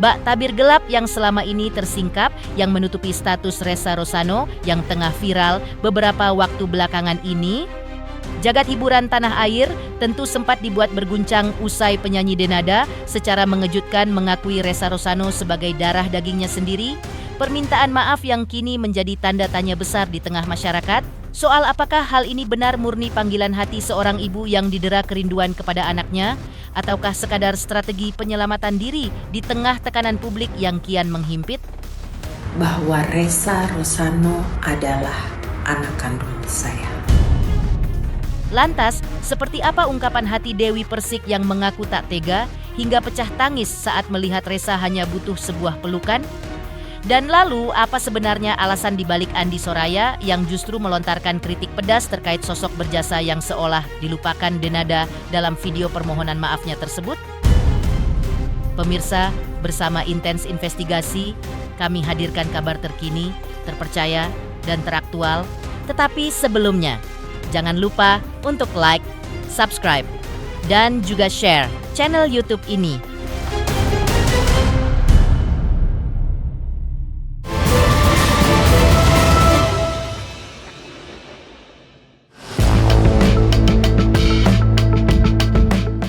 Bak tabir gelap yang selama ini tersingkap yang menutupi status Ressa Rosano yang tengah viral beberapa waktu belakangan ini. Jagat hiburan tanah air tentu sempat dibuat berguncang usai penyanyi Denada secara mengejutkan mengakui Ressa Rosano sebagai darah dagingnya sendiri. Permintaan maaf yang kini menjadi tanda tanya besar di tengah masyarakat soal apakah hal ini benar murni panggilan hati seorang ibu yang didera kerinduan kepada anaknya ataukah sekadar strategi penyelamatan diri di tengah tekanan publik yang kian menghimpit? Bahwa Ressa Rosano adalah anak kandung saya. Lantas, seperti apa ungkapan hati Dewi Persik yang mengaku tak tega hingga pecah tangis saat melihat Ressa hanya butuh sebuah pelukan? Dan lalu, apa sebenarnya alasan dibalik Andi Soraya yang justru melontarkan kritik pedas terkait sosok berjasa yang seolah dilupakan Denada dalam video permohonan maafnya tersebut? Pemirsa, bersama Intens Investigasi, kami hadirkan kabar terkini, terpercaya, dan teraktual. Tetapi sebelumnya, jangan lupa untuk like, subscribe, dan juga share channel YouTube ini.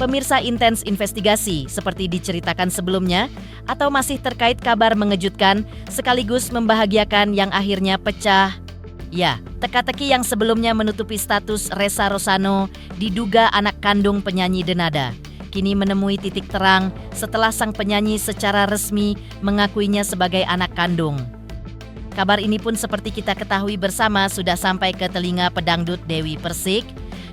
Pemirsa Intens Investigasi, seperti diceritakan sebelumnya, atau masih terkait kabar mengejutkan sekaligus membahagiakan yang akhirnya pecah? Ya, teka-teki yang sebelumnya menutupi status Ressa Rosano diduga anak kandung penyanyi Denada, kini menemui titik terang setelah sang penyanyi secara resmi mengakuinya sebagai anak kandung. Kabar ini pun seperti kita ketahui bersama sudah sampai ke telinga pedangdut Dewi Persik.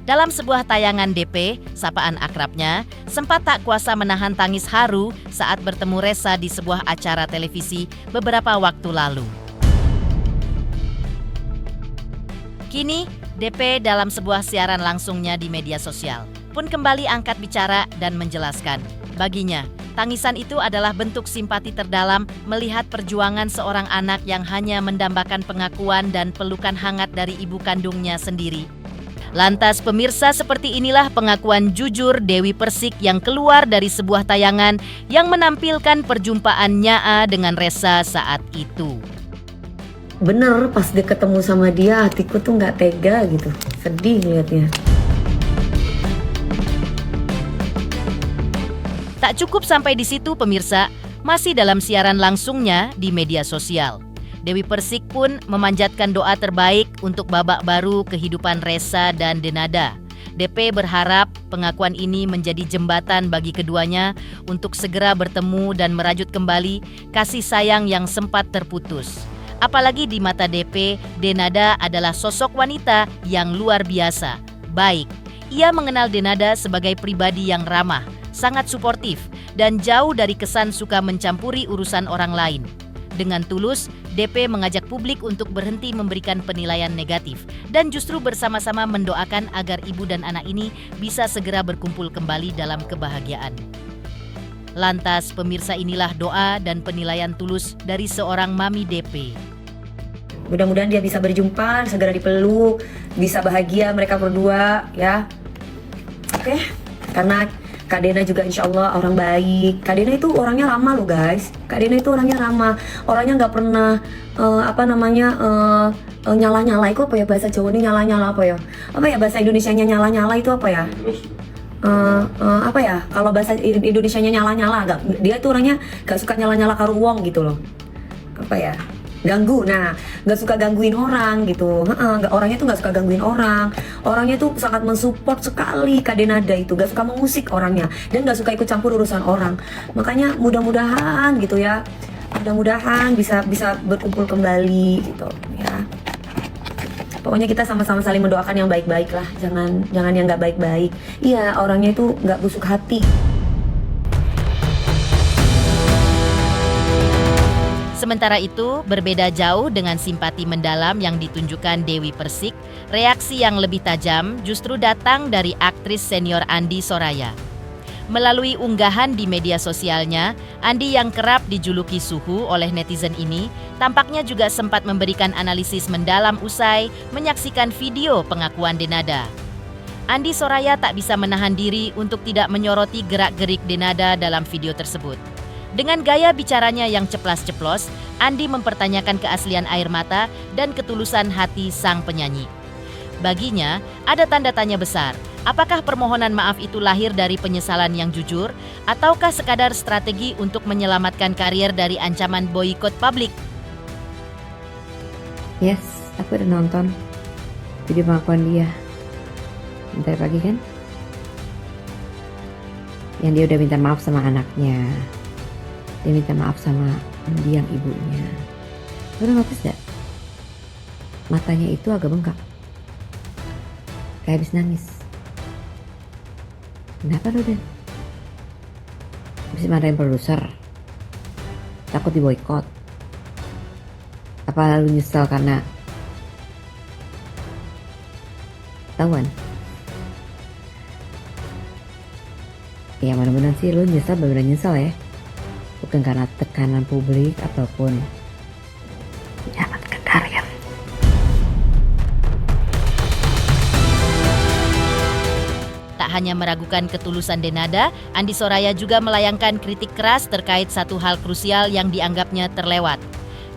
Dalam sebuah tayangan DP, sapaan akrabnya, sempat tak kuasa menahan tangis haru saat bertemu Ressa di sebuah acara televisi beberapa waktu lalu. Kini, DP dalam sebuah siaran langsungnya di media sosial pun kembali angkat bicara dan menjelaskan. Baginya, tangisan itu adalah bentuk simpati terdalam melihat perjuangan seorang anak yang hanya mendambakan pengakuan dan pelukan hangat dari ibu kandungnya sendiri. Lantas pemirsa, seperti inilah pengakuan jujur Dewi Persik yang keluar dari sebuah tayangan yang menampilkan perjumpaan Nyaa dengan Ressa saat itu. Bener, pas dia ketemu sama dia hatiku tuh gak tega gitu, sedih liatnya. Tak cukup sampai di situ pemirsa, masih dalam siaran langsungnya di media sosial. Dewi Persik pun memanjatkan doa terbaik untuk babak baru kehidupan Ressa dan Denada. DP berharap pengakuan ini menjadi jembatan bagi keduanya untuk segera bertemu dan merajut kembali kasih sayang yang sempat terputus. Apalagi di mata DP, Denada adalah sosok wanita yang luar biasa, baik. Ia mengenal Denada sebagai pribadi yang ramah, sangat suportif, dan jauh dari kesan suka mencampuri urusan orang lain. Dengan tulus, DP mengajak publik untuk berhenti memberikan penilaian negatif dan justru bersama-sama mendoakan agar ibu dan anak ini bisa segera berkumpul kembali dalam kebahagiaan. Lantas, pemirsa, inilah doa dan penilaian tulus dari seorang mami DP. Mudah-mudahan dia bisa berjumpa, segera dipeluk, bisa bahagia mereka berdua ya. Oke, karena Kak Dena juga insya Allah orang baik. Kak Dena itu orangnya ramah loh guys. Kak Dena itu orangnya ramah. Orangnya nggak pernah nyala-nyala. Itu apa ya bahasa Jawa ini, nyala-nyala apa ya? Apa ya bahasa Indonesianya nyala-nyala itu apa ya? Apa ya? Kalau bahasa Indonesianya nyala-nyala, dia tuh orangnya nggak suka nyala-nyala karo wong gitu loh. Apa ya? Ganggu, nah nggak suka gangguin orang gitu. Orangnya tuh nggak suka gangguin orang. Orangnya tuh sangat mensupport sekali Kak Denada itu, nggak suka mengusik orangnya dan nggak suka ikut campur urusan orang. Makanya mudah-mudahan gitu ya, mudah-mudahan bisa berkumpul kembali gitu ya. Pokoknya kita sama-sama saling mendoakan yang baik-baik lah, jangan yang nggak baik-baik. Iya, orangnya itu nggak busuk hati. Sementara itu, berbeda jauh dengan simpati mendalam yang ditunjukkan Dewi Persik, reaksi yang lebih tajam justru datang dari aktris senior Andi Soraya. Melalui unggahan di media sosialnya, Andi yang kerap dijuluki suhu oleh netizen ini tampaknya juga sempat memberikan analisis mendalam usai menyaksikan video pengakuan Denada. Andi Soraya tak bisa menahan diri untuk tidak menyoroti gerak-gerik Denada dalam video tersebut. Dengan gaya bicaranya yang ceplas-ceplos, Andi mempertanyakan keaslian air mata dan ketulusan hati sang penyanyi. Baginya, ada tanda tanya besar. Apakah permohonan maaf itu lahir dari penyesalan yang jujur, ataukah sekadar strategi untuk menyelamatkan karier dari ancaman boikot publik? Yes, aku udah nonton video pengakuan dia. Bentar pagi kan? Yang dia udah minta maaf sama anaknya. Dia minta maaf sama mendiang ibunya. Lo udah notice gak? Matanya itu agak bengkak. Kayak habis nangis. Kenapa lo Dan? Habis marahin produser? Takut diboikot? Apa lu nyesel karena ketahuan? Ya mudah-mudahan sih lu nyesel, bener-bener nyesel ya. Bukan karena tekanan publik ataupun menyelamatkan karir. Tak hanya meragukan ketulusan Denada, Andi Soraya juga melayangkan kritik keras terkait satu hal krusial yang dianggapnya terlewat.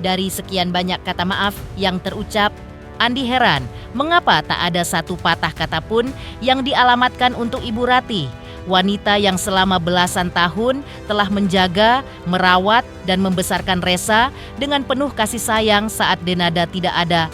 Dari sekian banyak kata maaf yang terucap, Andi heran mengapa tak ada satu patah kata pun yang dialamatkan untuk Ibu Ratih, wanita yang selama belasan tahun telah menjaga, merawat, dan membesarkan Ressa dengan penuh kasih sayang saat Denada tidak ada.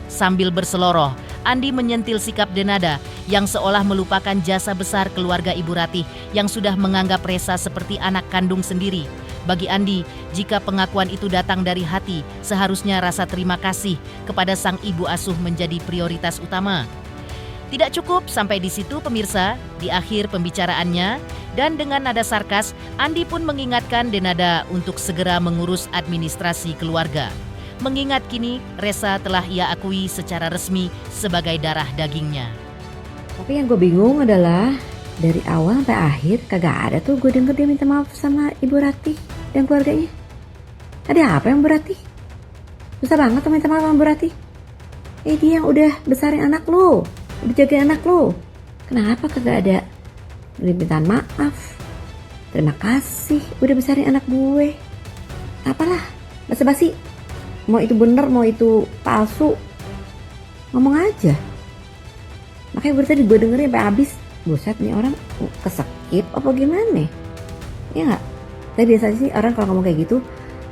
Sambil berseloroh, Andi menyentil sikap Denada yang seolah melupakan jasa besar keluarga Ibu Ratih yang sudah menganggap Ressa seperti anak kandung sendiri. Bagi Andi, jika pengakuan itu datang dari hati, seharusnya rasa terima kasih kepada sang ibu asuh menjadi prioritas utama. Tidak cukup sampai di situ pemirsa, di akhir pembicaraannya, dan dengan nada sarkas, Andi pun mengingatkan Denada untuk segera mengurus administrasi keluarga. Mengingat kini Ressa telah ia akui secara resmi sebagai darah dagingnya. Tapi yang gue bingung adalah dari awal sampai akhir kagak ada tuh gue denger dia minta maaf sama Ibu Ratih dan keluarganya. Ada apa yang Bu Ratih? Susah banget tuh minta maaf sama Bu Ratih. Dia yang udah besarin anak lu, udah jagain anak lu. Kenapa kagak ada permintaan maaf? Terima kasih udah besarin anak gue. Apalah, basa-basi. Mau itu bener, mau itu palsu, ngomong aja. Makanya gue tadi gue dengerin sampai habis. Buset nih orang kesekip apa gimana? Ya nggak? Tapi biasanya sih orang kalau ngomong kayak gitu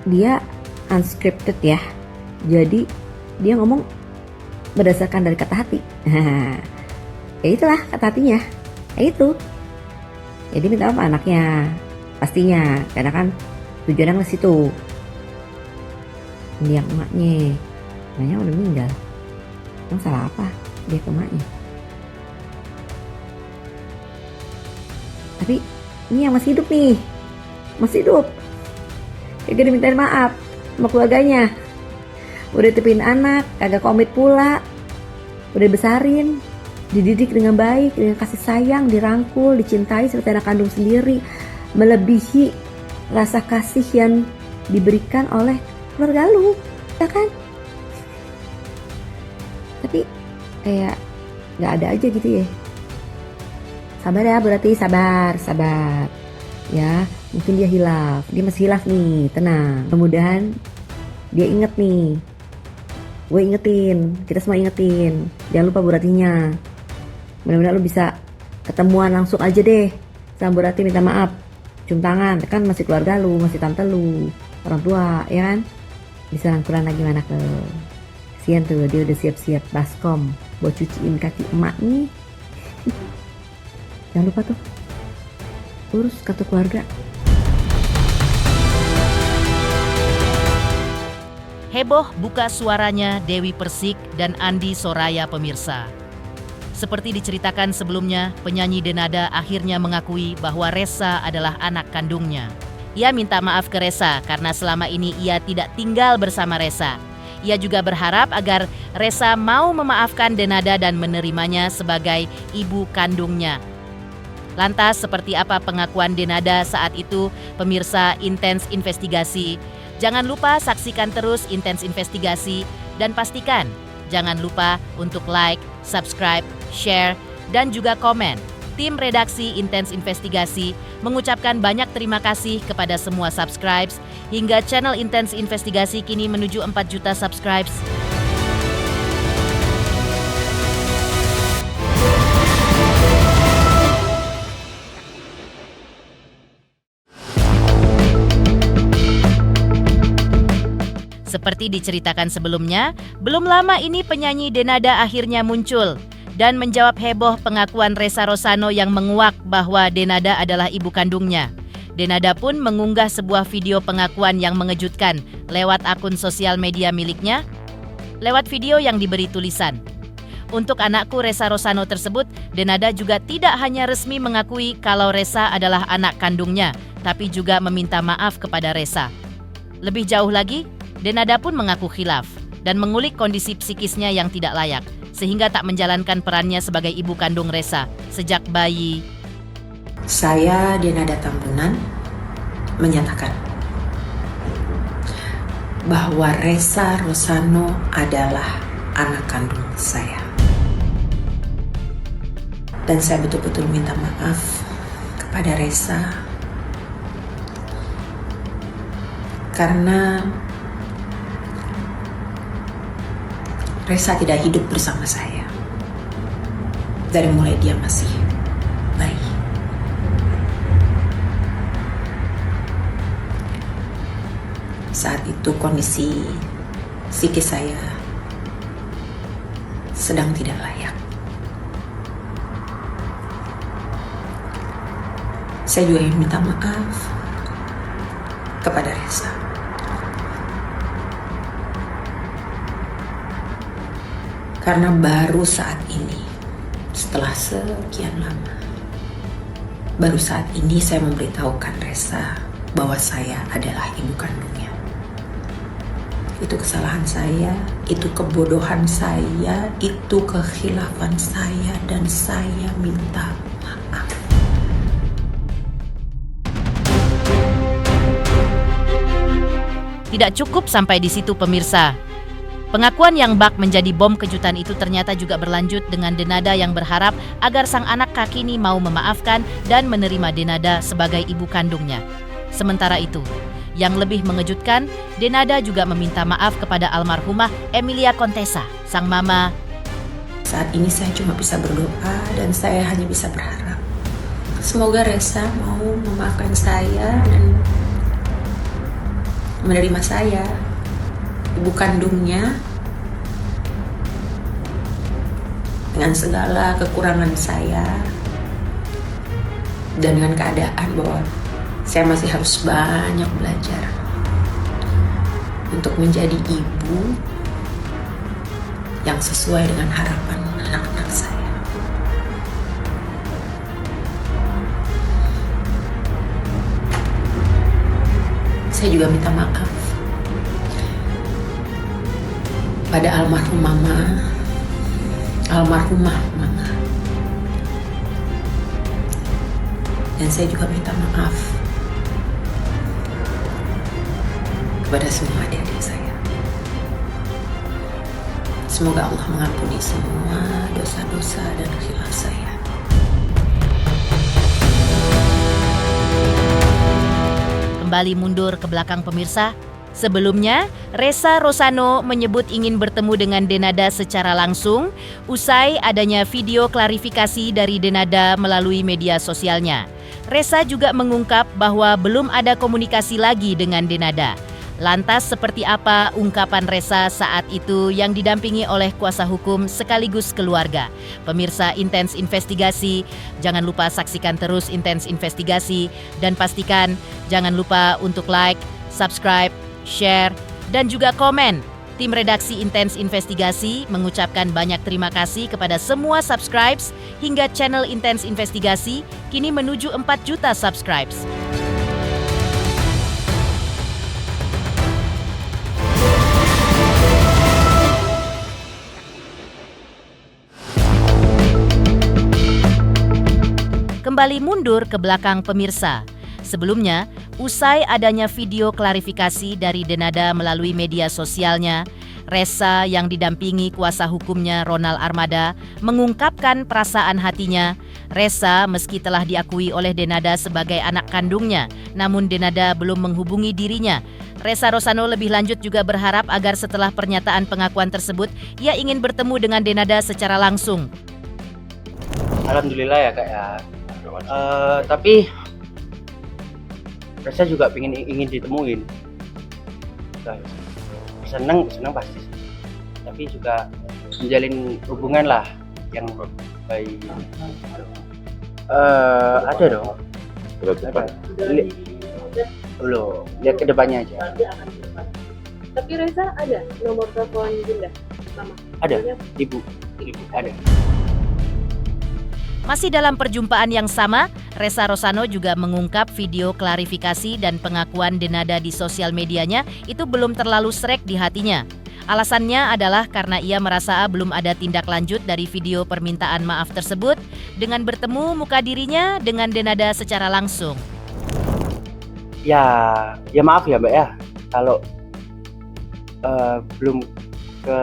dia unscripted ya. Jadi dia ngomong berdasarkan dari kata hati. Ya itulah kata hatinya. Ya itu. Jadi minta apa anaknya? Pastinya karena kan tujuannya ke situ. Dia emaknya. Emaknya udah meninggal. Emang salah apa dia ke emaknya? Tapi ini yang masih hidup nih. Masih hidup. Kagak dimintain maaf sama keluarganya. Udah tepin anak, kagak komit pula. Udah besarin, dididik dengan baik, dengan kasih sayang, dirangkul, dicintai seperti anak kandung sendiri. Melebihi rasa kasih yang diberikan oleh keluarga lu, ya kan? Tapi kayak gak ada aja gitu ya. Sabar ya berarti, sabar. Ya, mungkin dia hilaf. Dia masih hilaf nih, tenang. Mudah-mudahan dia inget nih. Gue ingetin, kita semua ingetin. Jangan lupa Bu Ratihnya. Mudah-mudahan lu bisa ketemuan langsung aja deh sama Bu Ratih, minta maaf. Cium tangan, kan masih keluarga lu, masih tante lu, orang tua, ya kan? Bisa rangkulan lagi mana ke. Kasian tuh, dia udah siap-siap baskom buat cuciin kaki emak nih. Jangan lupa tuh, urus kartu keluarga. Heboh buka suaranya Dewi Persik dan Andi Soraya pemirsa. Seperti diceritakan sebelumnya, penyanyi Denada akhirnya mengakui bahwa Ressa adalah anak kandungnya. Ia minta maaf ke Ressa karena selama ini ia tidak tinggal bersama Ressa. Ia juga berharap agar Ressa mau memaafkan Denada dan menerimanya sebagai ibu kandungnya. Lantas seperti apa pengakuan Denada saat itu, pemirsa Intens Investigasi? Jangan lupa saksikan terus Intens Investigasi dan pastikan jangan lupa untuk like, subscribe, share, dan juga komen. Tim redaksi Intens Investigasi mengucapkan banyak terima kasih kepada semua subscribers hingga channel Intens Investigasi kini menuju 4 juta subscribers. Seperti diceritakan sebelumnya, belum lama ini penyanyi Denada akhirnya muncul dan menjawab heboh pengakuan Ressa Rosano yang menguak bahwa Denada adalah ibu kandungnya. Denada pun mengunggah sebuah video pengakuan yang mengejutkan lewat akun sosial media miliknya. Lewat video yang diberi tulisan, "Untuk anakku Ressa Rosano tersebut, Denada juga tidak hanya resmi mengakui kalau Ressa adalah anak kandungnya, tapi juga meminta maaf kepada Ressa." Lebih jauh lagi, Denada pun mengaku khilaf dan mengulik kondisi psikisnya yang tidak layak, sehingga tak menjalankan perannya sebagai ibu kandung Ressa sejak bayi. Saya, Denada Tambunan, menyatakan bahwa Ressa Rosano adalah anak kandung saya. Dan saya betul-betul minta maaf kepada Ressa karena Ressa tidak hidup bersama saya dari mulai dia masih bayi. Saat itu kondisi psikis saya sedang tidak layak. Saya juga ingin minta maaf kepada Ressa. Karena baru saat ini, setelah sekian lama, baru saat ini saya memberitahukan Ressa bahwa saya adalah ibu kandungnya. Itu kesalahan saya, itu kebodohan saya, itu kekhilafan saya, dan saya minta maaf. Tidak cukup sampai di situ pemirsa. Pengakuan yang bak menjadi bom kejutan itu ternyata juga berlanjut dengan Denada yang berharap agar sang anak Kakini mau memaafkan dan menerima Denada sebagai ibu kandungnya. Sementara itu, yang lebih mengejutkan, Denada juga meminta maaf kepada almarhumah Emilia Contessa, sang mama. Saat ini saya cuma bisa berdoa dan saya hanya bisa berharap semoga Ressa mau memaafkan saya dan menerima saya, ibu kandungnya, dengan segala kekurangan saya dan dengan keadaan bahwa saya masih harus banyak belajar untuk menjadi ibu yang sesuai dengan harapan anak-anak saya. Saya juga minta maaf pada almarhumah mama. Dan saya juga minta maaf kepada semua adik-adik saya. Semoga Allah mengampuni semua dosa-dosa dan khilaf saya. Kembali mundur ke belakang pemirsa. Sebelumnya, Ressa Rosano menyebut ingin bertemu dengan Denada secara langsung usai adanya video klarifikasi dari Denada melalui media sosialnya. Ressa juga mengungkap bahwa belum ada komunikasi lagi dengan Denada. Lantas seperti apa ungkapan Ressa saat itu yang didampingi oleh kuasa hukum sekaligus keluarga? Pemirsa Intens Investigasi, jangan lupa saksikan terus Intens Investigasi dan pastikan jangan lupa untuk like, subscribe, share, dan juga komen. Tim redaksi Intens Investigasi mengucapkan banyak terima kasih kepada semua subscribers hingga channel Intens Investigasi kini menuju 4 juta subscribers. Kembali mundur ke belakang pemirsa. Sebelumnya, usai adanya video klarifikasi dari Denada melalui media sosialnya, Ressa yang didampingi kuasa hukumnya Ronald Armada mengungkapkan perasaan hatinya Resa meski telah diakui oleh Denada sebagai anak kandungnya, namun Denada belum menghubungi dirinya. Resa Rosano lebih lanjut juga berharap agar setelah pernyataan pengakuan tersebut, ia ingin bertemu dengan Denada secara langsung. Alhamdulillah ya Kak ya. Tapi Resa juga ingin ditemuin. Senang pasti. Tapi juga menjalin hubungan lah yang baik. Ada dong. Belum. Lihat ke depannya aja. Tapi Reza ada nomor telepon Bunda, Mama? Ada. Ibu ada. Masih dalam perjumpaan yang sama, Resa Rosano juga mengungkap video klarifikasi dan pengakuan Denada di sosial medianya itu belum terlalu srek di hatinya. Alasannya adalah karena ia merasa belum ada tindak lanjut dari video permintaan maaf tersebut dengan bertemu muka dirinya dengan Denada secara langsung. Ya maaf ya Mbak ya, kalau belum ke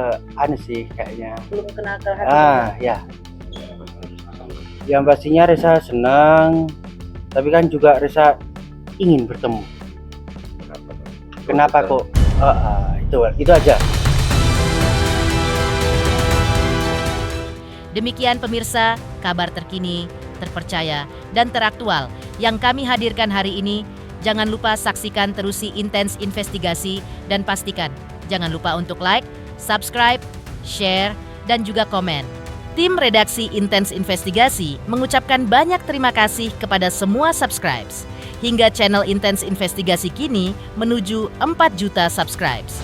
sih kayaknya. Belum kenal ke hati. Ya. Yang pastinya Resa senang, tapi kan juga Resa ingin bertemu. Kenapa kok? Itu aja. Demikian pemirsa, kabar terkini, terpercaya, dan teraktual yang kami hadirkan hari ini. Jangan lupa saksikan terusi Intens Investigasi dan pastikan jangan lupa untuk like, subscribe, share, dan juga komen. Tim redaksi Intens Investigasi mengucapkan banyak terima kasih kepada semua subscribers. Hingga channel Intens Investigasi kini menuju 4 juta subscribers.